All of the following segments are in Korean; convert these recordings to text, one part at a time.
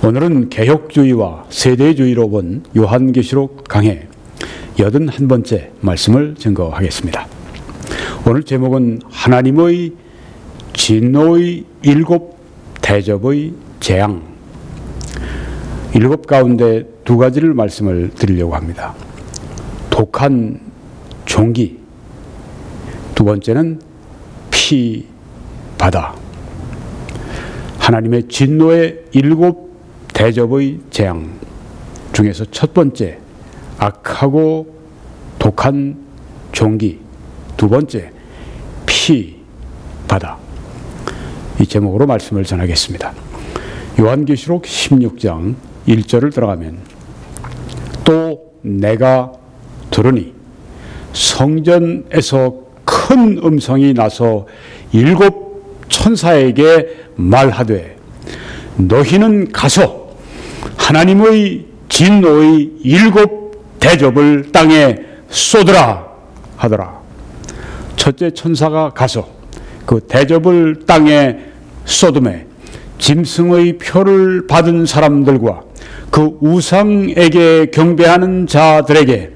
오늘은 개혁주의와 세대주의로 본 요한계시록 강해 81번째 말씀을 증거하겠습니다. 오늘 제목은 하나님의 진노의 7 대접의 재앙, 7 가운데 2가지를 말씀을 드리려고 합니다. 독한 종기, 2번째는 피, 바다. 하나님의 진노의 7 대접의 재앙 중에서 첫 번째, 악하고 독한 종기, 2번째, 피, 바다. 이 제목으로 말씀을 전하겠습니다. 요한계시록 16장 1절을 들어가면, 또 내가 들으니 성전에서 큰 음성이 나서 7 천사에게 말하되, 너희는 가서 하나님의 진노의 7 대접을 땅에 쏟으라 하더라. 첫째 천사가 가서 그 대접을 땅에 쏟음에 짐승의 표를 받은 사람들과 그 우상에게 경배하는 자들에게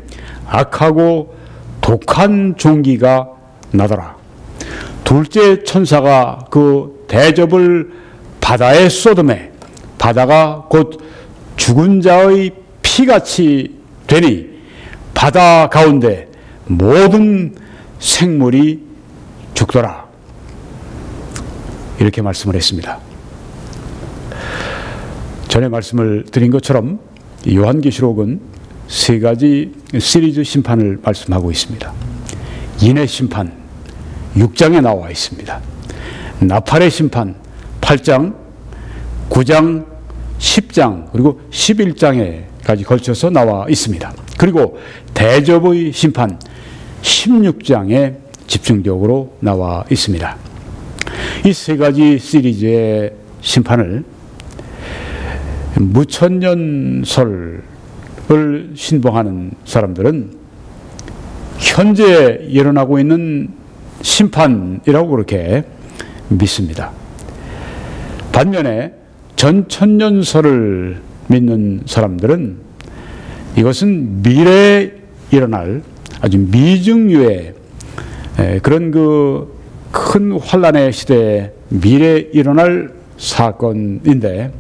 악하고 독한 종기가 나더라. 둘째 천사가 그 대접을 바다에 쏟음에 바다가 곧 죽은 자의 피같이 되니 바다 가운데 모든 생물이 죽더라. 이렇게 말씀을 했습니다. 전에 말씀을 드린 것처럼 요한계시록은 3가지 시리즈 심판을 말씀하고 있습니다. 인의 심판 6장에 나와 있습니다. 나팔의 심판 8장, 9장, 10장 그리고 11장에까지 걸쳐서 나와 있습니다. 그리고 대접의 심판 16장에 집중적으로 나와 있습니다. 이 3가지 시리즈의 심판을 무천년설을 신봉하는 사람들은 현재 일어나고 있는 심판이라고 그렇게 믿습니다. 반면에 전천년설을 믿는 사람들은 이것은 미래에 일어날 아주 미증유의 그런 그 큰 환란의 시대에 미래에 일어날 사건인데,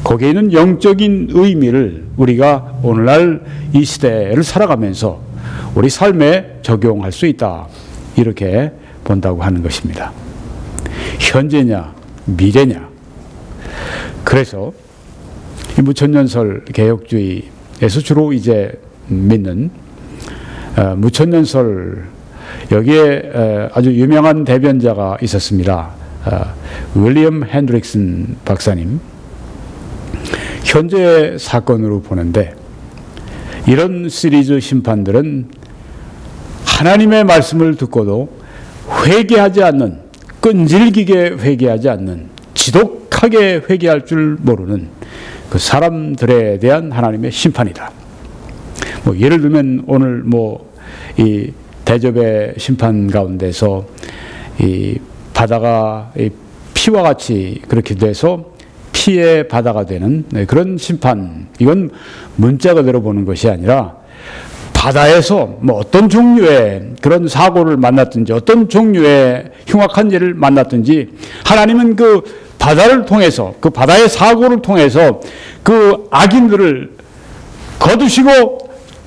거기에 있는 영적인 의미를 우리가 오늘날 이 시대를 살아가면서 우리 삶에 적용할 수 있다, 이렇게 본다고 하는 것입니다. 현재냐 미래냐. 그래서 이 무천년설 개혁주의에서 주로 이제 믿는 무천년설, 여기에 아주 유명한 대변자가 있었습니다. 윌리엄 핸드릭슨 박사님. 현재 사건으로 보는데, 이런 시리즈 심판들은 하나님의 말씀을 듣고도 회개하지 않는, 끈질기게 회개하지 않는, 지독하게 회개할 줄 모르는 그 사람들에 대한 하나님의 심판이다. 예를 들면 오늘 이 대접의 심판 가운데서 이 바다가 이 피와 같이 그렇게 돼서 피의 바다가 되는 그런 심판, 이건 문자 그대로 보는 것이 아니라 바다에서 어떤 종류의 그런 사고를 만났든지 어떤 종류의 흉악한 일을 만났든지 하나님은 그 바다를 통해서, 그 바다의 사고를 통해서 그 악인들을 거두시고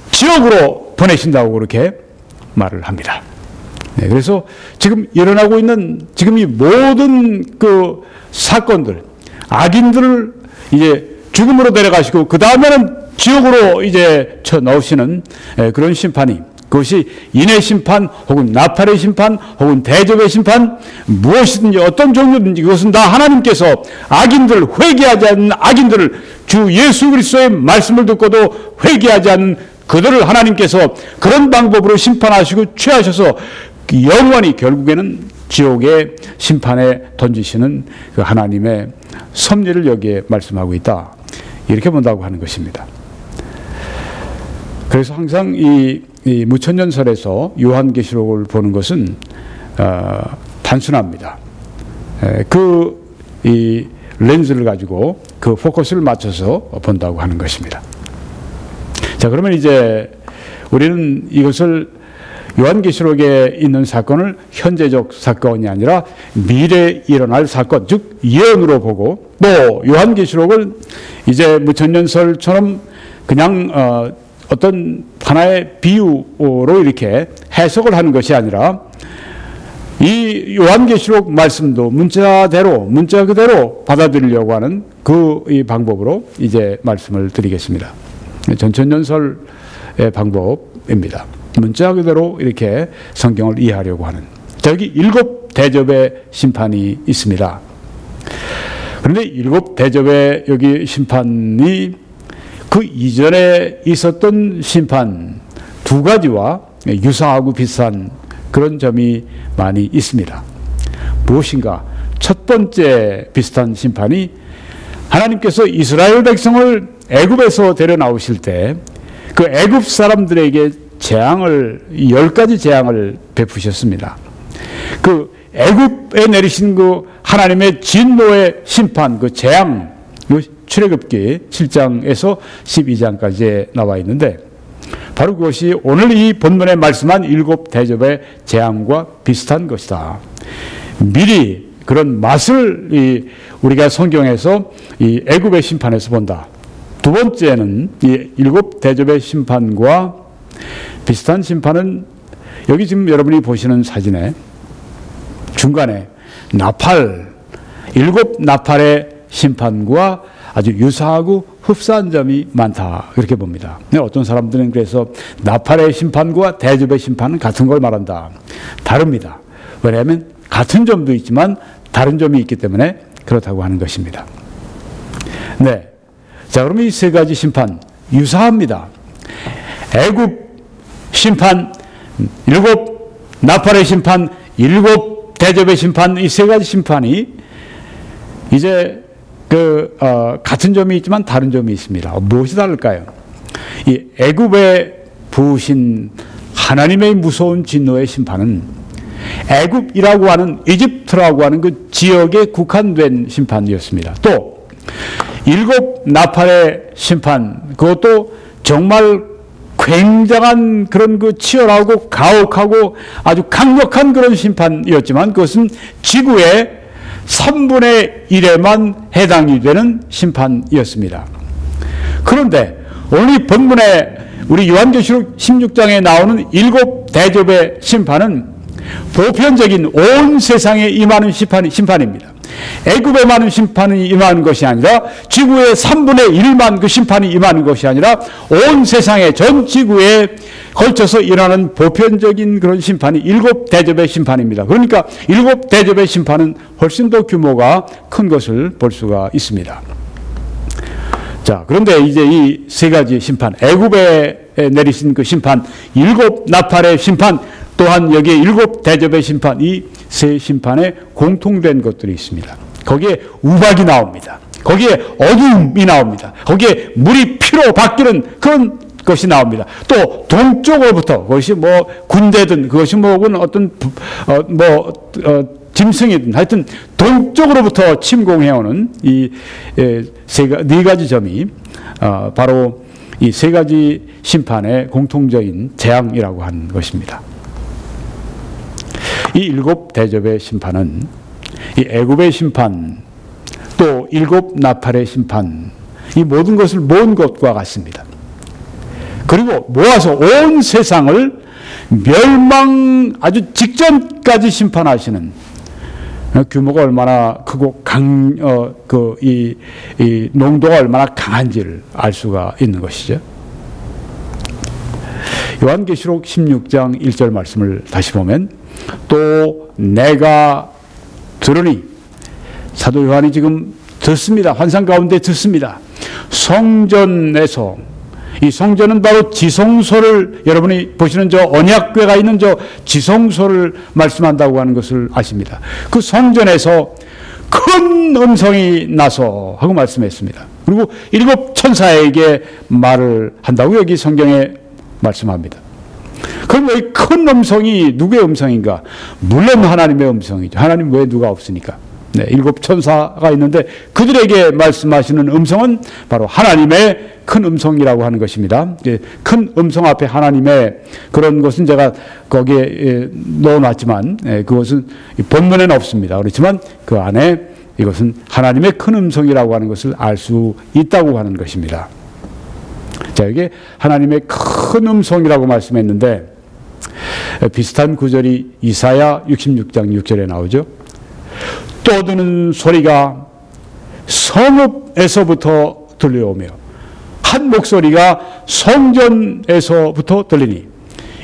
지옥으로 보내신다고 그렇게 말을 합니다. 그래서 지금 일어나고 있는 지금 이 모든 그 사건들, 악인들을 이제 죽음으로 내려가시고 그 다음에는 지옥으로 이제 쳐 넣으시는 그런 심판이, 그것이 인의 심판 혹은 나팔의 심판 혹은 대접의 심판, 무엇이든지 어떤 종류든지 그것은 다 하나님께서 악인들을, 회개하지 않는 악인들을, 주 예수 그리스도의 말씀을 듣고도 회개하지 않는 그들을 하나님께서 그런 방법으로 심판하시고 취하셔서 영원히 결국에는 지옥의 심판에 던지시는 그 하나님의 섭리를 여기에 말씀하고 있다, 이렇게 본다고 하는 것입니다. 그래서 항상 이 무천년설에서 요한계시록을 보는 것은 단순합니다. 이 렌즈를 가지고 그 포커스를 맞춰서 본다고 하는 것입니다. 자, 그러면 이제 우리는 이것을 요한계시록에 있는 사건을 현재적 사건이 아니라 미래에 일어날 사건, 즉 예언으로 보고, 또 요한계시록을 이제 무천년설처럼 그냥 어떤 하나의 비유로 이렇게 해석을 하는 것이 아니라 이 요한계시록 말씀도 문자 그대로 받아들이려고 하는 이 방법으로 이제 말씀을 드리겠습니다. 전천년설의 방법입니다. 문자 그대로 이렇게 성경을 이해하려고 하는. 여기 7 대접의 심판이 있습니다. 그런데 7 대접의 여기 심판이 그 이전에 있었던 심판 2가지와 유사하고 비슷한 그런 점이 많이 있습니다. 무엇인가? 첫 번째 비슷한 심판이 하나님께서 이스라엘 백성을 애굽에서 데려 나오실 때 그 애굽 사람들에게 재앙을 10가지 재앙을 베푸셨습니다. 그 애굽에 내리신 그 하나님의 진노의 심판, 그 재앙, 출애굽기 7장에서 12장까지 나와 있는데 바로 그것이 오늘 이 본문에 말씀한 7 대접의 재앙과 비슷한 것이다. 미리 그런 맛을 우리가 성경에서 이 애굽의 심판에서 본다. 두 번째는 이 7 대접의 심판과 비슷한 심판은 여기 지금 여러분이 보시는 사진에 중간에 나팔, 7 나팔의 심판과 아주 유사하고 흡사한 점이 많다, 그렇게 봅니다. 어떤 사람들은 그래서 나팔의 심판과 대접의 심판은 같은 걸 말한다. 다릅니다. 왜냐하면 같은 점도 있지만 다른 점이 있기 때문에 그렇다고 하는 것입니다. 네. 자, 그러면 이 3가지 심판 유사합니다. 애굽 심판, 7 나팔의 심판, 7 대접의 심판, 이 3가지 심판이 이제 같은 점이 있지만 다른 점이 있습니다. 무엇이 다를까요? 이 애굽에 부으신 하나님의 무서운 진노의 심판은 애굽이라고 하는, 이집트라고 하는 그 지역에 국한된 심판이었습니다. 또 7 나팔의 심판, 그것도 정말 굉장한 그런 그 치열하고 가혹하고 아주 강력한 그런 심판이었지만 그것은 지구의 3분의 1에만 해당이 되는 심판이었습니다. 그런데 오늘 이 본문에 우리 요한계시록 16장에 나오는 7 대접의 심판은 보편적인 온 세상에 임하는 심판입니다. 애굽에 많은 심판이 임하는 것이 아니라 지구의 3분의 1만 그 심판이 임하는 것이 아니라 온 세상에 전 지구에 걸쳐서 일어나는 보편적인 그런 심판이 7 대접의 심판입니다. 그러니까 7 대접의 심판은 훨씬 더 규모가 큰 것을 볼 수가 있습니다. 자, 그런데 이제 이 3가지 심판, 애굽에 내리신 그 심판, 7 나팔의 심판, 또한 여기에 7 대접의 심판, 이 3 심판에 공통된 것들이 있습니다. 거기에 우박이 나옵니다. 거기에 어둠이 나옵니다. 거기에 물이 피로 바뀌는 그런 것이 나옵니다. 또 동쪽으로부터, 그것이 뭐 군대든 그것이 뭐 어떤 짐승이든 하여튼 동쪽으로부터 침공해오는 이 4가지 점이 바로 이 3가지 심판의 공통적인 재앙이라고 하는 것입니다. 이 7 대접의 심판은 이 애굽의 심판, 또 7 나팔의 심판, 이 모든 것을 모은 것과 같습니다. 그리고 모아서 온 세상을 멸망 아주 직전까지 심판하시는 규모가 얼마나 크고 이 농도가 얼마나 강한지를 알 수가 있는 것이죠. 요한계시록 16장 1절 말씀을 다시 보면 또 내가 들으니, 사도 요한이 지금 듣습니다. 환상 가운데 듣습니다. 성전에서, 이 성전은 바로 지성소를, 여러분이 보시는 저 언약궤가 있는 저 지성소를 말씀한다고 하는 것을 아십니다. 그 성전에서 큰 음성이 나서 하고 말씀했습니다. 그리고 7 천사에게 말을 한다고 여기 성경에 말씀합니다. 그럼 이 큰 음성이 누구의 음성인가? 물론 하나님의 음성이죠. 하나님 외에 누가 없으니까. 네, 7 천사가 있는데 그들에게 말씀하시는 음성은 바로 하나님의 큰 음성이라고 하는 것입니다. 큰 음성 앞에 하나님의 그런 것은 제가 거기에 넣어놨지만 그것은 본문에는 없습니다. 그렇지만 그 안에 이것은 하나님의 큰 음성이라고 하는 것을 알 수 있다고 하는 것입니다. 자, 이게 하나님의 큰 음성이라고 말씀했는데 비슷한 구절이 이사야 66장 6절에 나오죠. 떠드는 소리가 성읍에서부터 들려오며 한 목소리가 성전에서부터 들리니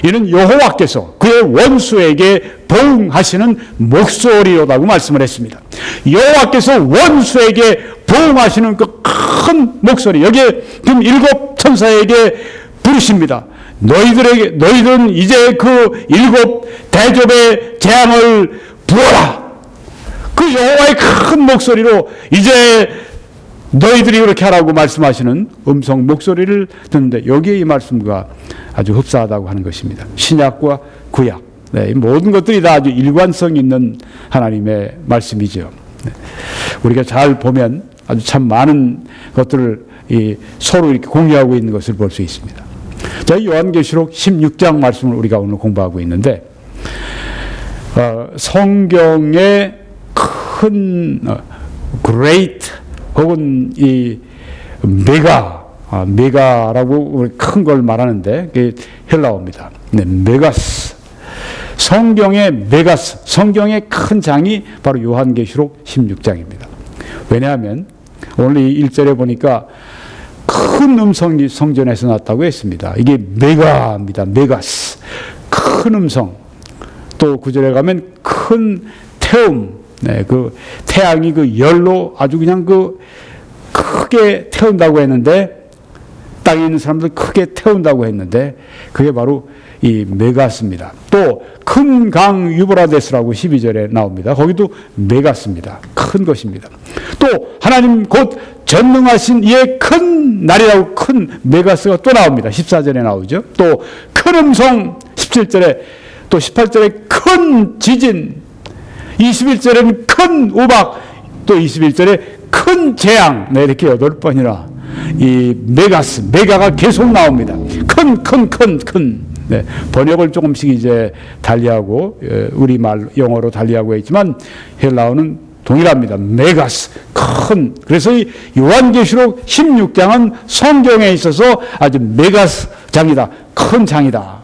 이는 여호와께서 그의 원수에게 보응하시는 목소리로다고 말씀을 했습니다. 여호와께서 원수에게 보응하시는 그 큰 목소리, 여기에 지금 7 천사에게 부르십니다. 너희들은 이제 그 7 대접의 재앙을 부어라. 그 여호와의 큰 목소리로 이제 너희들이 그렇게 하라고 말씀하시는 음성 목소리를 듣는데 여기에 이 말씀과 아주 흡사하다고 하는 것입니다. 신약과 구약, 네, 모든 것들이 다 아주 일관성 있는 하나님의 말씀이죠. 네. 우리가 잘 보면 아주 참 많은 것들을 서로 이렇게 공유하고 있는 것을 볼 수 있습니다. 자, 요한계시록 16장 말씀을 우리가 오늘 공부하고 있는데 성경의 큰 great 혹은 이 메가라고 큰 걸 말하는데 그게 헬라어입니다. 네, 메가스. 성경의 메가스, 성경의 큰 장이 바로 요한계시록 16장입니다. 왜냐하면 오늘 이 1절에 보니까 큰 음성이 성전에서 났다고 했습니다. 이게 메가입니다. 메가스. 큰 음성. 또 9절에 가면 큰 태움. 네, 그 태양이 그 열로 아주 그냥 그 크게 태운다고 했는데 땅에 있는 사람들 크게 태운다고 했는데 그게 바로 이 메가스입니다. 또 큰 강 유브라데스라고 12절에 나옵니다. 거기도 메가스입니다. 큰 것입니다. 또 하나님 곧 전능하신 이의 큰 날이라고 큰 메가스가 또 나옵니다. 14절에 나오죠. 또 큰 음성 17절에 또 18절에 큰 지진 21절에는 큰 우박 또 21절에 큰 재앙 네, 이렇게 8번이나 이 메가가 계속 나옵니다. 큰 네, 번역을 조금씩 이제 달리하고 우리말 영어로 달리하고 있지만 헬라어는 동일합니다. 메가스 큰. 그래서 이 요한계시록 16장은 성경에 있어서 아주 메가스 장이다. 큰 장이다.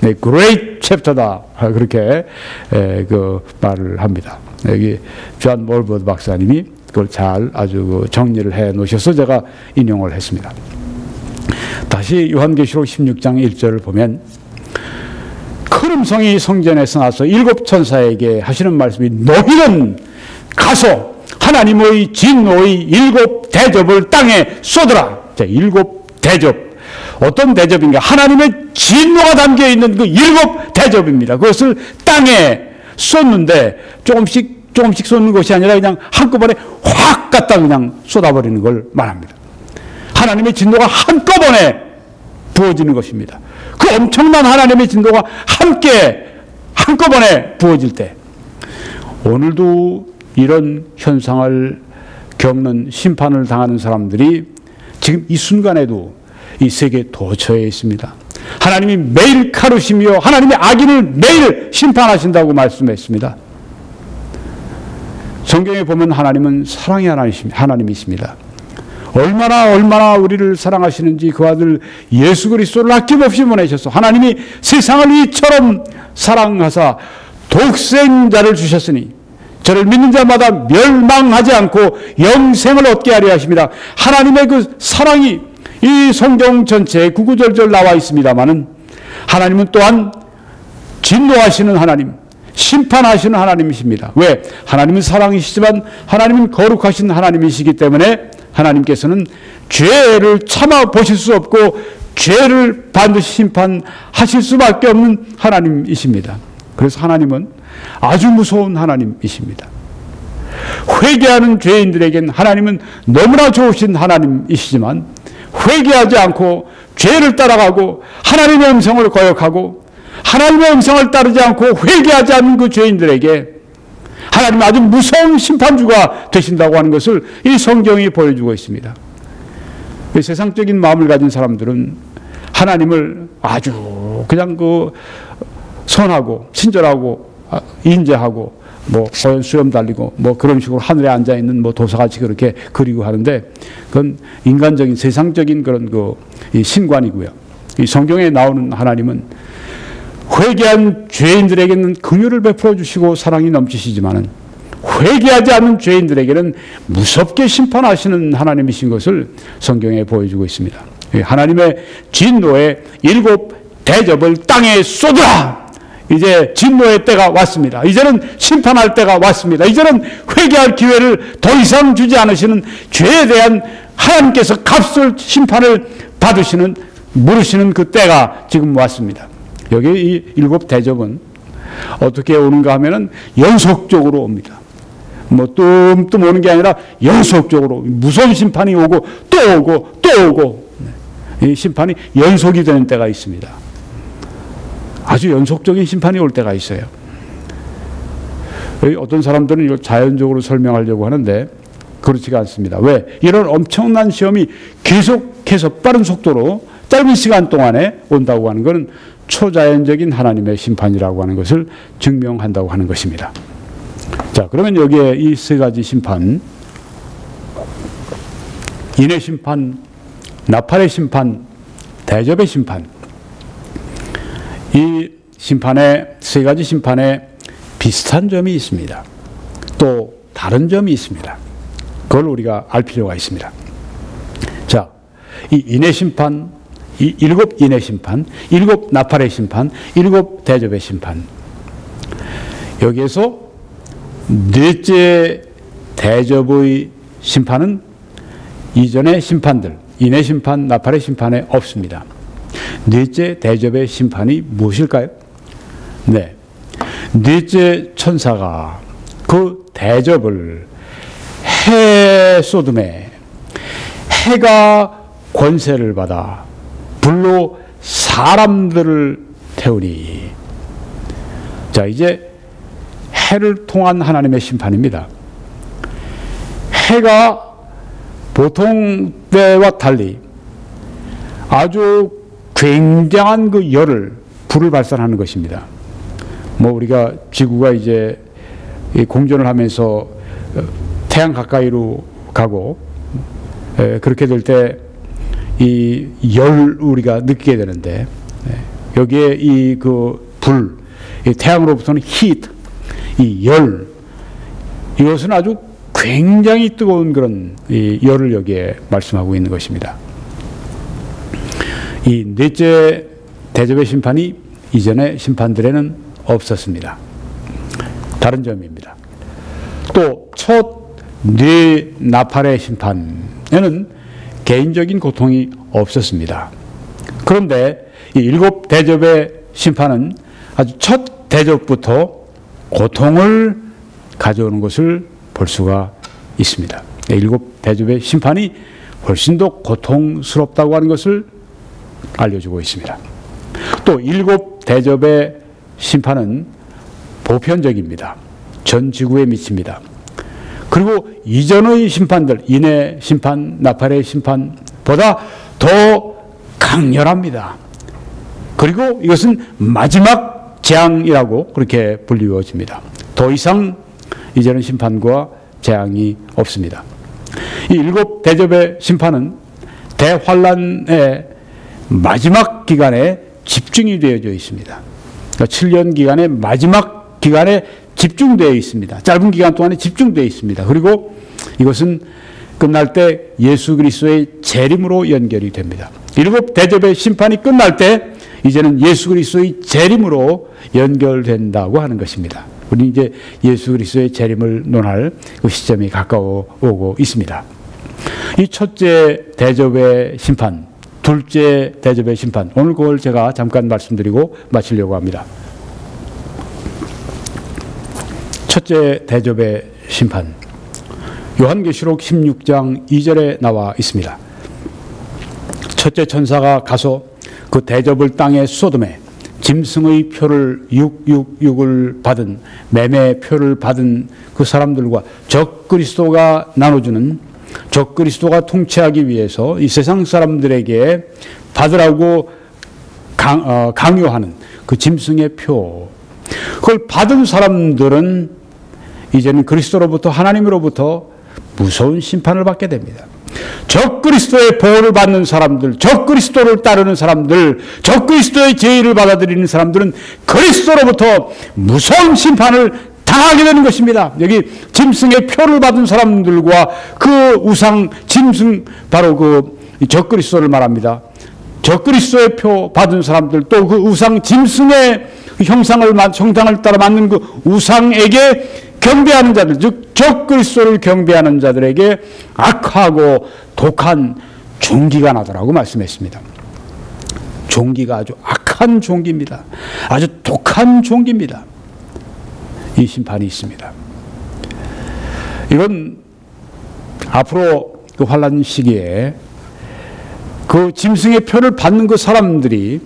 네, great chapter다. 그렇게 그 말을 합니다. 여기 존 몰버드 박사님이 그걸 잘 아주 정리를 해 놓으셔서 제가 인용을 했습니다. 다시 요한계시록 16장 1절을 보면 큰 음성이 성전에서 나서 7 천사에게 하시는 말씀이 너희는 가서 하나님의 진노의 7 대접을 땅에 쏟으라. 자, 7 대접. 어떤 대접인가? 하나님의 진노가 담겨있는 그 7 대접입니다. 그것을 땅에 쏟는데 조금씩 쏟는 것이 아니라 그냥 한꺼번에 확 갖다 그냥 쏟아버리는 걸 말합니다. 하나님의 진노가 한꺼번에 부어지는 것입니다. 그 엄청난 하나님의 진노가 한꺼번에 부어질 때 오늘도 이런 현상을 겪는 심판을 당하는 사람들이 지금 이 순간에도 이 세계 도처에 있습니다. 하나님이 매일 가르시며 하나님의 악인을 매일 심판하신다고 말씀했습니다. 성경에 보면 하나님은 사랑의 하나님이십니다. 얼마나 우리를 사랑하시는지 그 아들 예수 그리스도를 아낌없이 보내셔서 하나님이 세상을 이처럼 사랑하사 독생자를 주셨으니 저를 믿는 자마다 멸망하지 않고 영생을 얻게 하려 하십니다. 하나님의 그 사랑이 이 성경 전체에 구구절절 나와 있습니다마는 하나님은 또한 진노하시는 하나님, 심판하시는 하나님이십니다. 왜? 하나님은 사랑이시지만 하나님은 거룩하신 하나님이시기 때문에 하나님께서는 죄를 참아 보실 수 없고 죄를 반드시 심판하실 수밖에 없는 하나님이십니다. 그래서 하나님은 아주 무서운 하나님이십니다. 회개하는 죄인들에겐 하나님은 너무나 좋으신 하나님이시지만 회개하지 않고 죄를 따라가고 하나님의 음성을 거역하고 하나님의 음성을 따르지 않고 회개하지 않는 그 죄인들에게 하나님 아주 무서운 심판주가 되신다고 하는 것을 이 성경이 보여주고 있습니다. 세상적인 마음을 가진 사람들은 하나님을 아주 그냥 선하고 친절하고 인자하고 수염 달리고 그런 식으로 하늘에 앉아 있는 도사같이 그렇게 그리고 하는데, 그건 인간적인 세상적인 그런 이 신관이고요. 이 성경에 나오는 하나님은 회개한 죄인들에게는 긍휼을 베풀어 주시고 사랑이 넘치시지만은 회개하지 않는 죄인들에게는 무섭게 심판하시는 하나님이신 것을 성경에 보여주고 있습니다. 하나님의 진노의 7 대접을 땅에 쏟으라! 이제 진노의 때가 왔습니다. 이제는 심판할 때가 왔습니다. 이제는 회개할 기회를 더 이상 주지 않으시는 죄에 대한 하나님께서 값을 심판을 물으시는 그 때가 지금 왔습니다. 여기 이 7 대접은 어떻게 오는가 하면은 연속적으로 옵니다. 뜸뜸 오는 게 아니라 연속적으로 무서운 심판이 오고 또 오고 또 오고, 이 심판이 연속이 되는 때가 있습니다. 아주 연속적인 심판이 올 때가 있어요. 어떤 사람들은 이걸 자연적으로 설명하려고 하는데 그렇지가 않습니다. 왜? 이런 엄청난 시험이 계속해서 빠른 속도로 짧은 시간 동안에 온다고 하는 것은 초자연적인 하나님의 심판이라고 하는 것을 증명한다고 하는 것입니다. 자, 그러면 여기에 이 3가지 심판, 인의 심판, 나팔의 심판, 대접의 심판, 이 심판의 3가지 심판에 비슷한 점이 있습니다. 또 다른 점이 있습니다. 그걸 우리가 알 필요가 있습니다. 자, 이 인의 심판, 이 7 인의 심판, 7 나팔의 심판, 7 대접의 심판, 여기에서 넷째 대접의 심판은 이전의 심판들, 인의 심판, 나팔의 심판에 없습니다. 넷째 대접의 심판이 무엇일까요? 네, 넷째 천사가 그 대접을 해 소돔에, 해가 권세를 받아 불로 사람들을 태우니. 자, 이제 해를 통한 하나님의 심판입니다. 해가 보통 때와 달리 아주 굉장한 그 불을 발산하는 것입니다. 우리가 지구가 이제 공전을 하면서 태양 가까이로 가고 그렇게 될 때 이 우리가 느끼게 되는데, 여기에 이 태양으로부터는 히트, 이 이것은 아주 굉장히 뜨거운 그런 이 열을 여기에 말씀하고 있는 것입니다. 이 넷째 대접의 심판이 이전의 심판들에는 없었습니다. 다른 점입니다. 또 첫 네 나팔의 심판에는 개인적인 고통이 없었습니다. 그런데 이 7 대접의 심판은 아주 첫 대접부터 고통을 가져오는 것을 볼 수가 있습니다. 7 대접의 심판이 훨씬 더 고통스럽다고 하는 것을 알려주고 있습니다. 또 7 대접의 심판은 보편적입니다. 전 지구에 미칩니다. 그리고 이전의 심판들, 인의 심판, 나팔의 심판보다 더 강렬합니다. 그리고 이것은 마지막 재앙이라고 그렇게 불리워집니다. 더 이상 이제는 심판과 재앙이 없습니다. 이 7 대접의 심판은 대환란의 마지막 기간에 집중이 되어져 있습니다. 그러니까 7년 기간의 마지막 기간에 집중되어 있습니다. 짧은 기간 동안에 집중되어 있습니다. 그리고 이것은 끝날 때 예수 그리스도의 재림으로 연결이 됩니다. 7 대접의 심판이 끝날 때 이제는 예수 그리스도의 재림으로 연결된다고 하는 것입니다. 우리 이제 예수 그리스도의 재림을 논할 그 시점이 가까워 오고 있습니다. 이 첫째 대접의 심판, 둘째 대접의 심판, 오늘 그걸 제가 잠깐 말씀드리고 마치려고 합니다. 첫째 대접의 심판, 요한계시록 16장 2절에 나와 있습니다. 첫째 천사가 가서 그 대접을 땅에 쏟음에 짐승의 표를 666을 받은 매매표를 받은 그 사람들과 적그리스도가 나눠주는 적그리스도가 통치하기 위해서 이 세상 사람들에게 받으라고 강요하는 그 짐승의 표, 그걸 받은 사람들은 이제는 그리스도로부터 하나님으로부터 무서운 심판을 받게 됩니다. 적그리스도의 보호를 받는 사람들, 적그리스도를 따르는 사람들, 적그리스도의 제의를 받아들이는 사람들은 그리스도로부터 무서운 심판을 당하게 되는 것입니다. 여기 짐승의 표를 받은 사람들과 그 우상 짐승, 바로 그 적그리스도를 말합니다. 적그리스도의 표 받은 사람들, 또 그 우상 짐승의 형상을 따라 만든 그 우상에게 경배하는 자들, 즉 적그리스도를 경배하는 자들에게 악하고 독한 종기가 나더라고 말씀했습니다. 종기가 아주 악한 종기입니다. 아주 독한 종기입니다. 이 심판이 있습니다. 이건 앞으로 그 환란 시기에 그 짐승의 표를 받는 그 사람들이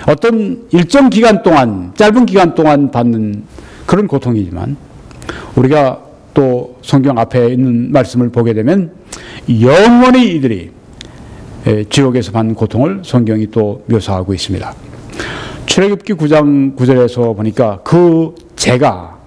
어떤 일정 기간 동안, 짧은 기간 동안 받는 그런 고통이지만, 우리가 또 성경 앞에 있는 말씀을 보게 되면 영원히 이들이 지옥에서 받는 고통을 성경이 또 묘사하고 있습니다. 출애굽기 9장 9절에서 보니까 그 재가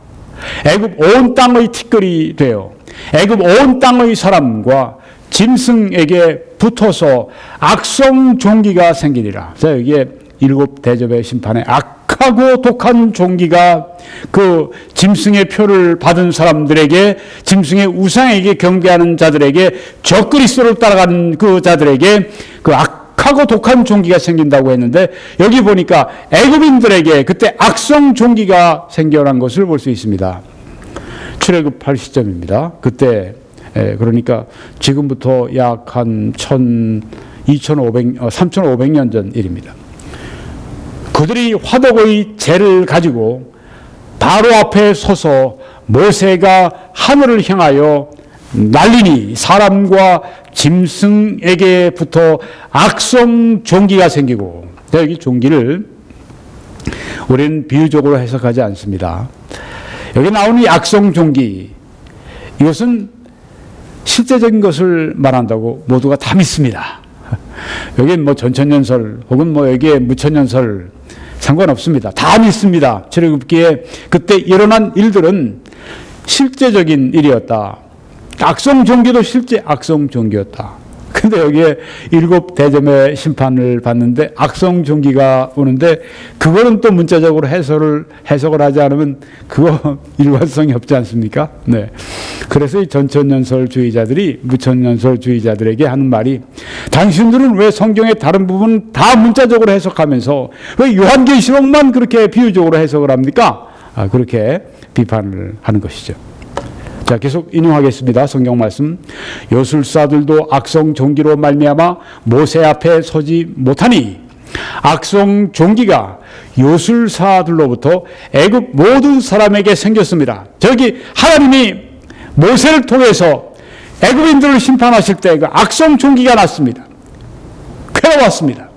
애굽 온 땅의 티끌이 되어 애굽 온 땅의 사람과 짐승에게 붙어서 악성 종기가 생기리라. 자, 여기에 일곱 대접의 심판에 악하고 독한 종기가 그 짐승의 표를 받은 사람들에게, 짐승의 우상에게 경배하는 자들에게, 적그리스도를 따라가는 그 자들에게 그 악하고 독한 종기가 생긴다고 했는데, 여기 보니까 애굽인들에게 그때 악성 종기가 생겨난 것을 볼 수 있습니다. 출애굽할 시점입니다. 그때 그러니까 지금부터 약 한 3,500년 전 일입니다. 그들이 화덕의 재를 가지고 바로 앞에 서서 모세가 하늘을 향하여 날리니 사람과 짐승에게부터 악성 종기가 생기고, 여기 종기를 우리는 비유적으로 해석하지 않습니다. 여기 나오는 이 악성 종기, 이것은 실제적인 것을 말한다고 모두가 다 믿습니다. 여기는 뭐 전천년설 혹은 뭐 여기에 무천년설 상관없습니다. 다 믿습니다. 출애굽기에 그때 일어난 일들은 실제적인 일이었다. 악성 종기도 실제 악성 종기였다. 근데 여기에 일곱 대점의 심판을 받는데 악성 종기가 오는데, 그거는 또 문자적으로 해석을 하지 않으면 그거 일관성이 없지 않습니까? 네. 그래서 이 전천년설주의자들이 무천년설주의자들에게 하는 말이, 당신들은 왜 성경의 다른 부분 다 문자적으로 해석하면서 왜 요한계시록만 그렇게 비유적으로 해석을 합니까? 그렇게 비판을 하는 것이죠. 자, 계속 인용하겠습니다. 성경 말씀. 요술사들도 악성 종기로 말미암아 모세 앞에 서지 못하니 악성 종기가 요술사들로부터 애굽 모든 사람에게 생겼습니다. 저기 하나님이 모세를 통해서 애굽인들을 심판하실 때 그 악성 종기가 났습니다. 괴로웠습니다.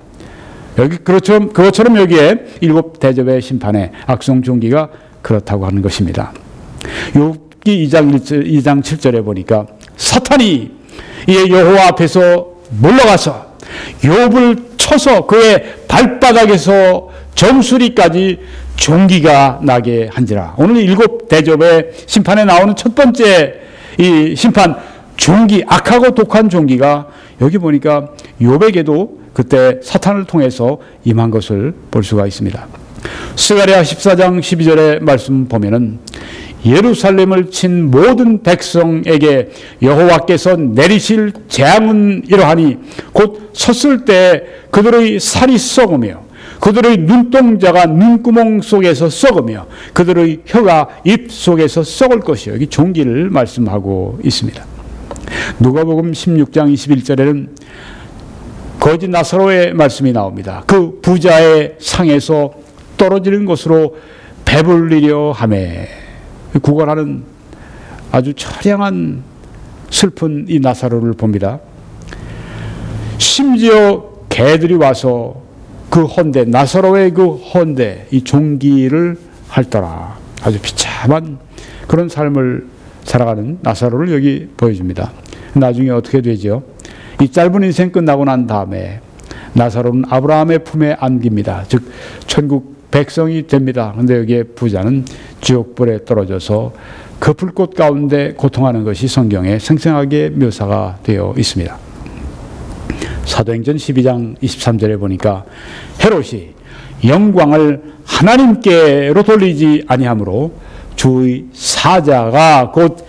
여기 그것처럼 여기에 일곱 대접의 심판에 악성 종기가 그렇다고 하는 것입니다. 2장 7절에 보니까 사탄이 이 여호와 앞에서 물러가서 욥을 쳐서 그의 발바닥에서 정수리까지 종기가 나게 한지라. 오늘 일곱 대접의 심판에 나오는 첫 번째 이 심판, 종기, 악하고 독한 종기가 여기 보니까 욥에게도 그때 사탄을 통해서 임한 것을 볼 수가 있습니다. 스가랴 14장 12절의 말씀 보면은 예루살렘을 친 모든 백성에게 여호와께서 내리실 재앙은 이러하니 곧 섰을 때 그들의 살이 썩으며 그들의 눈동자가 눈구멍 속에서 썩으며 그들의 혀가 입 속에서 썩을 것이요. 여기 종기를 말씀하고 있습니다. 누가복음 16장 21절에는 거짓 나사로의 말씀이 나옵니다. 그 부자의 상에서 떨어지는 것으로 배불리려 하매, 구걸하는 아주 처량한 슬픈 이 나사로를 봅니다. 심지어 개들이 와서 그 헌데, 나사로의 그 헌데, 이 종기를 핥더라. 아주 비참한 그런 삶을 살아가는 나사로를 여기 보여줍니다. 나중에 어떻게 되죠? 이 짧은 인생 끝나고 난 다음에 나사로는 아브라함의 품에 안깁니다. 즉 천국 백성이 됩니다. 그런데 여기에 부자는 지옥불에 떨어져서 그 불꽃 가운데 고통하는 것이 성경에 생생하게 묘사가 되어 있습니다. 사도행전 12장 23절에 보니까 헤롯이 영광을 하나님께로 돌리지 아니하므로 주의 사자가 곧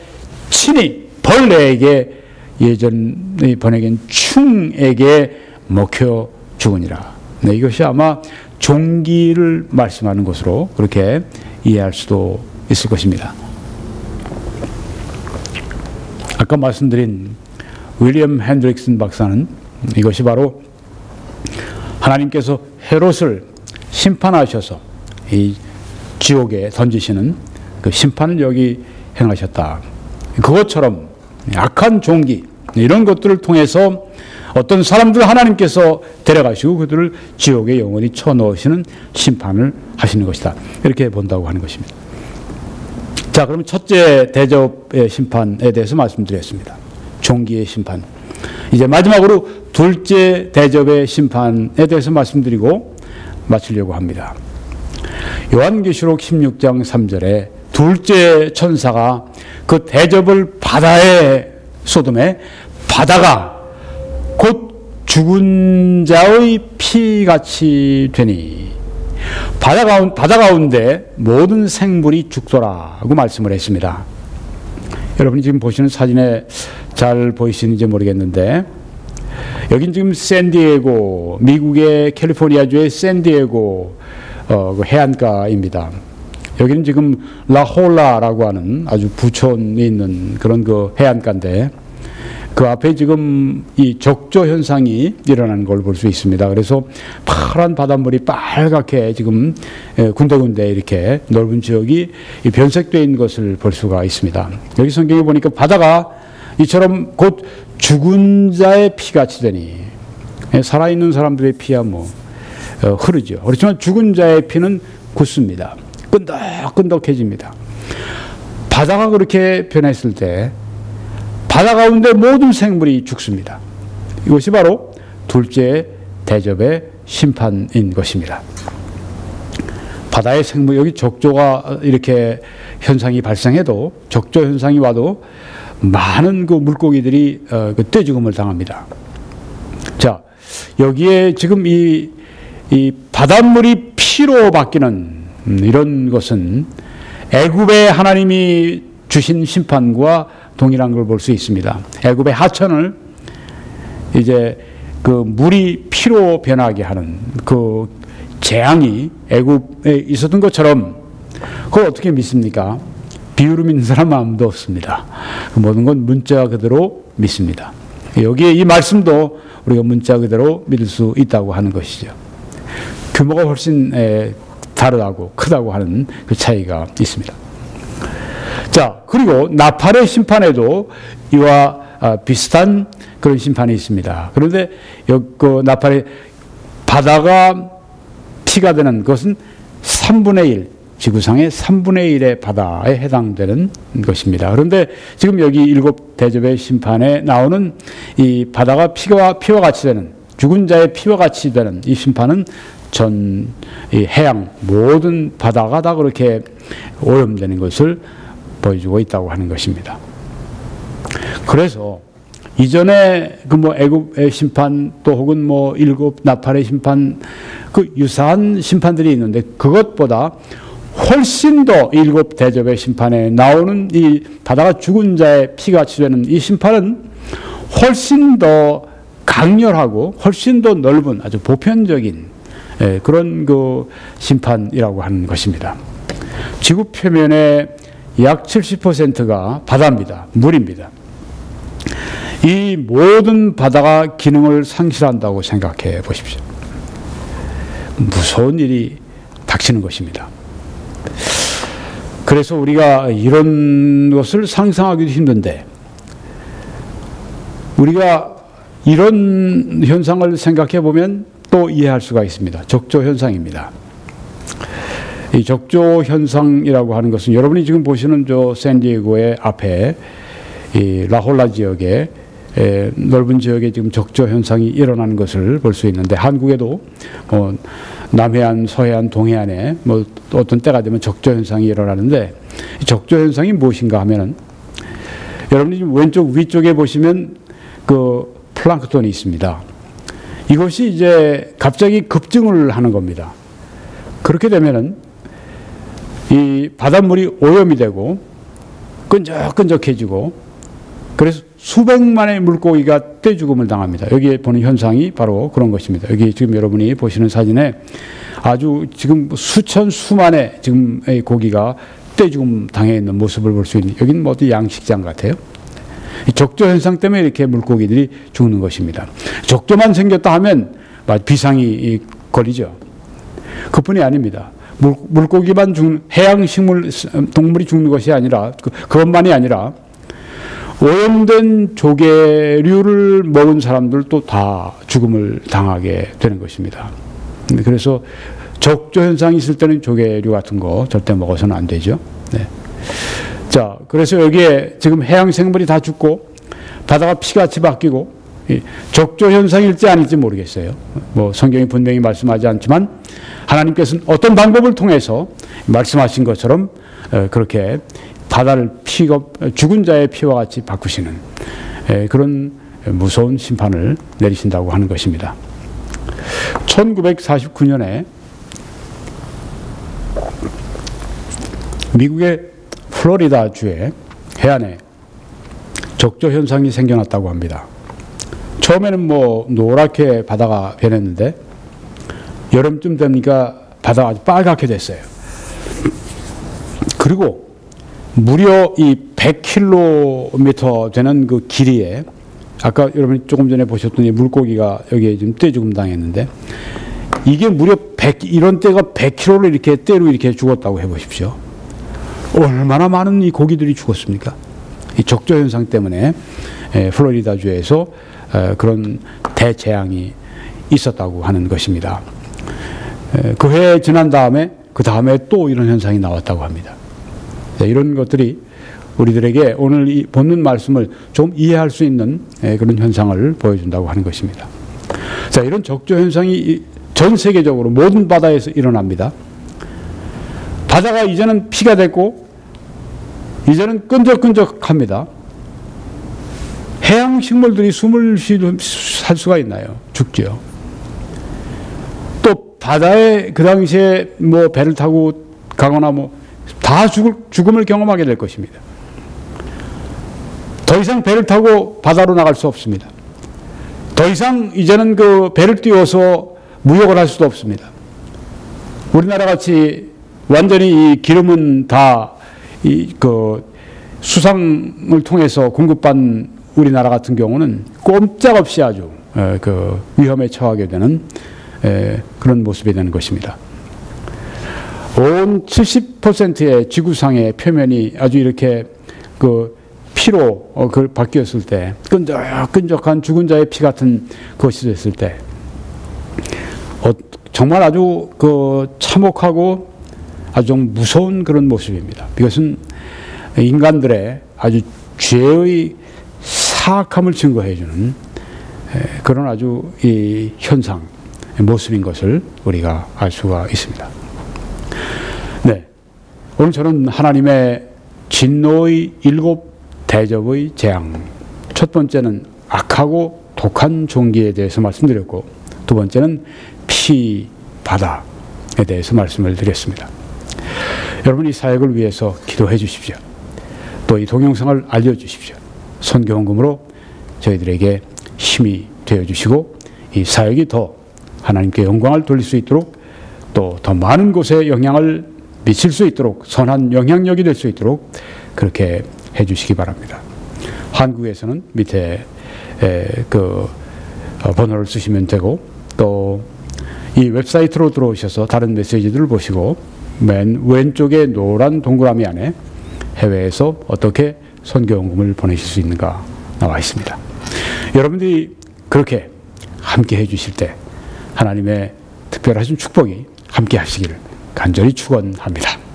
친히 벌레에게 예전에 번역인 충에게 먹혀 죽으니라. 네, 이것이 아마 종기를 말씀하는 것으로 그렇게 이해할 수도 있을 것입니다. 아까 말씀드린 윌리엄 핸드릭슨 박사는 이것이 바로 하나님께서 헤롯을 심판하셔서 이 지옥에 던지시는 그 심판을 여기 행하셨다. 그것처럼 악한 종기 이런 것들을 통해서 어떤 사람들 하나님께서 데려가시고 그들을 지옥에 영원히 쳐넣으시는 심판을 하시는 것이다. 이렇게 본다고 하는 것입니다. 자, 그럼 첫째 대접의 심판에 대해서 말씀드렸습니다. 종기의 심판. 이제 마지막으로 둘째 대접의 심판에 대해서 말씀드리고 마치려고 합니다. 요한계시록 16장 3절에 둘째 천사가 그 대접을 바다에 쏟음에 바다가 곧 죽은 자의 피같이 되니 바다 가운데 모든 생물이 죽더라고 말씀을 했습니다. 여러분이 지금 보시는 사진에 잘 보이시는지 모르겠는데 여긴 지금 샌디에고, 미국의 캘리포니아주의 샌디에고 그 해안가입니다. 여기는 지금 라홀라라고 하는 아주 부촌이 있는 그런 그 해안가인데 그 앞에 지금 이 적조 현상이 일어나는 걸 볼 수 있습니다. 그래서 파란 바닷물이 빨갛게 지금 군데군데 이렇게 넓은 지역이 변색되어 있는 것을 볼 수가 있습니다. 여기 성경에 보니까 바다가 이처럼 곧 죽은 자의 피같이 되니 살아있는 사람들의 피야 뭐 흐르죠. 그렇지만 죽은 자의 피는 굳습니다. 끈덕끈덕해집니다. 바다가 그렇게 변했을 때 바다 가운데 모든 생물이 죽습니다. 이것이 바로 둘째 대접의 심판인 것입니다. 바다의 생물, 여기 적조가 이렇게 현상이 발생해도, 적조 현상이 와도 많은 그 물고기들이 그 떼죽음을 당합니다. 자, 여기에 지금 이 바닷물이 피로 바뀌는 이런 것은 애굽의 하나님이 주신 심판과 동일한 걸 볼 수 있습니다. 애굽의 하천을 이제 그 물이 피로 변하게 하는 그 재앙이 애굽에 있었던 것처럼 그걸 어떻게 믿습니까? 비유로 믿는 사람 아무도 없습니다. 모든 건 문자 그대로 믿습니다. 여기에 이 말씀도 우리가 문자 그대로 믿을 수 있다고 하는 것이죠. 규모가 훨씬 다르다고 크다고 하는 그 차이가 있습니다. 자, 그리고 나팔의 심판에도 이와 비슷한 그런 심판이 있습니다. 그런데 그 나팔의 바다가 피가 되는 것은 3분의 1, 지구상의 3분의 1의 바다에 해당되는 것입니다. 그런데 지금 여기 일곱 대접의 심판에 나오는 이 바다가 피와 같이 되는, 죽은 자의 피와 같이 되는 이 심판은 전 이 해양 모든 바다가 다 그렇게 오염되는 것을 보여주고 있다고 하는 것입니다. 그래서 이전에 그 뭐 애굽의 심판 또 혹은 뭐 일곱 나팔의 심판 그 유사한 심판들이 있는데 그것보다 훨씬 더 일곱 대접의 심판에 나오는 이 바다가 죽은 자의 피같이 되는 이 심판은 훨씬 더 강렬하고 훨씬 더 넓은 아주 보편적인 그런 그 심판이라고 하는 것입니다. 지구 표면의 약 70%가 바다입니다. 물입니다. 이 모든 바다가 기능을 상실한다고 생각해 보십시오. 무서운 일이 닥치는 것입니다. 그래서 우리가 이런 것을 상상하기도 힘든데 우리가 이런 현상을 생각해 보면 또 이해할 수가 있습니다. 적조 현상입니다. 이 적조 현상이라고 하는 것은 여러분이 지금 보시는 저 샌디에고의 앞에 이 라홀라 지역에 넓은 지역에 지금 적조 현상이 일어나는 것을 볼 수 있는데, 한국에도 남해안, 서해안, 동해안에 어떤 때가 되면 적조 현상이 일어나는데, 이 적조 현상이 무엇인가 하면은 여러분이 지금 왼쪽 위쪽에 보시면 그 플랑크톤이 있습니다. 이것이 이제 갑자기 급증을 하는 겁니다. 그렇게 되면은 이 바닷물이 오염이 되고 끈적끈적해지고, 그래서 수백만의 물고기가 떼죽음을 당합니다. 여기에 보는 현상이 바로 그런 것입니다. 여기 지금 여러분이 보시는 사진에 아주 지금 수천 수만의 지금 고기가 떼죽음 당해 있는 모습을 볼 수 있는, 여기는 뭐 어디 양식장 같아요. 적조 현상 때문에 이렇게 물고기들이 죽는 것입니다. 적조만 생겼다 하면 비상이 걸리죠. 그뿐이 아닙니다. 물고기만 죽는, 해양 식물 동물이 죽는 것이 아니라, 그것만이 아니라 오염된 조개류를 먹은 사람들도 다 죽음을 당하게 되는 것입니다. 그래서 적조 현상이 있을 때는 조개류 같은 거 절대 먹어서는 안 되죠. 네. 자, 그래서 여기에 지금 해양 생물이 다 죽고 바다가 피같이 바뀌고, 적조 현상일지 아닐지 모르겠어요. 뭐 성경이 분명히 말씀하지 않지만 하나님께서는 어떤 방법을 통해서 말씀하신 것처럼 그렇게 바다를 죽은 자의 피와 같이 바꾸시는 그런 무서운 심판을 내리신다고 하는 것입니다. 1949년에 미국의 플로리다 주의 해안에 적조 현상이 생겨났다고 합니다. 처음에는 뭐 노랗게 바다가 변했는데 여름쯤 되니까 바다가 아주 빨갛게 됐어요. 그리고 무려 이 100km 되는 그 길이에, 아까 여러분이 조금 전에 보셨더니 물고기가 여기에 지금 떼죽음 당했는데, 이게 무려 이런 떼가 100km를 이렇게 떼로 이렇게 죽었다고 해보십시오. 얼마나 많은 이 고기들이 죽었습니까? 이 적조 현상 때문에 플로리다주에서 그런 대재앙이 있었다고 하는 것입니다. 그 해 지난 다음에 그 다음에 또 이런 현상이 나왔다고 합니다. 이런 것들이 우리들에게 오늘 이 본문 말씀을 좀 이해할 수 있는 그런 현상을 보여준다고 하는 것입니다. 자, 이런 적조 현상이 전 세계적으로 모든 바다에서 일어납니다. 바다가 이제는 피가 됐고 이제는 끈적끈적합니다. 해양 식물들이 숨을 살 수가 있나요? 죽죠. 또 바다에 그 당시에 뭐 배를 타고 가거나 뭐 다 죽음을 경험하게 될 것입니다. 더 이상 배를 타고 바다로 나갈 수 없습니다. 더 이상 이제는 그 배를 띄워서 무역을 할 수도 없습니다. 우리나라 같이 완전히 이 기름은 다 그 수상을 통해서 공급받는 우리나라 같은 경우는 꼼짝없이 아주 그 위험에 처하게 되는 그런 모습이 되는 것입니다. 온 70%의 지구상의 표면이 아주 이렇게 그 피로 바뀌었을 때, 끈적끈적한 죽은 자의 피 같은 것이 됐을 때, 정말 아주 그 참혹하고 아주 무서운 그런 모습입니다. 이것은 인간들의 아주 죄의 사악함을 증거해주는 그런 아주 이 현상, 모습인 것을 우리가 알 수가 있습니다. 네, 오늘 저는 하나님의 진노의 7 대접의 재앙, 첫 번째는 악하고 독한 종기에 대해서 말씀드렸고, 두 번째는 피, 바다에 대해서 말씀을 드렸습니다. 여러분 이 사역을 위해서 기도해 주십시오. 또 이 동영상을 알려주십시오. 선교헌금으로 저희들에게 힘이 되어주시고 이 사역이 더 하나님께 영광을 돌릴 수 있도록, 또 더 많은 곳에 영향을 미칠 수 있도록, 선한 영향력이 될 수 있도록 그렇게 해주시기 바랍니다. 한국에서는 밑에 그 번호를 쓰시면 되고, 또 이 웹사이트로 들어오셔서 다른 메시지들을 보시고 맨 왼쪽에 노란 동그라미 안에 해외에서 어떻게 선교헌금을 보내실 수 있는가 나와 있습니다. 여러분들이 그렇게 함께 해주실 때 하나님의 특별하신 축복이 함께 하시기를 간절히 축원합니다.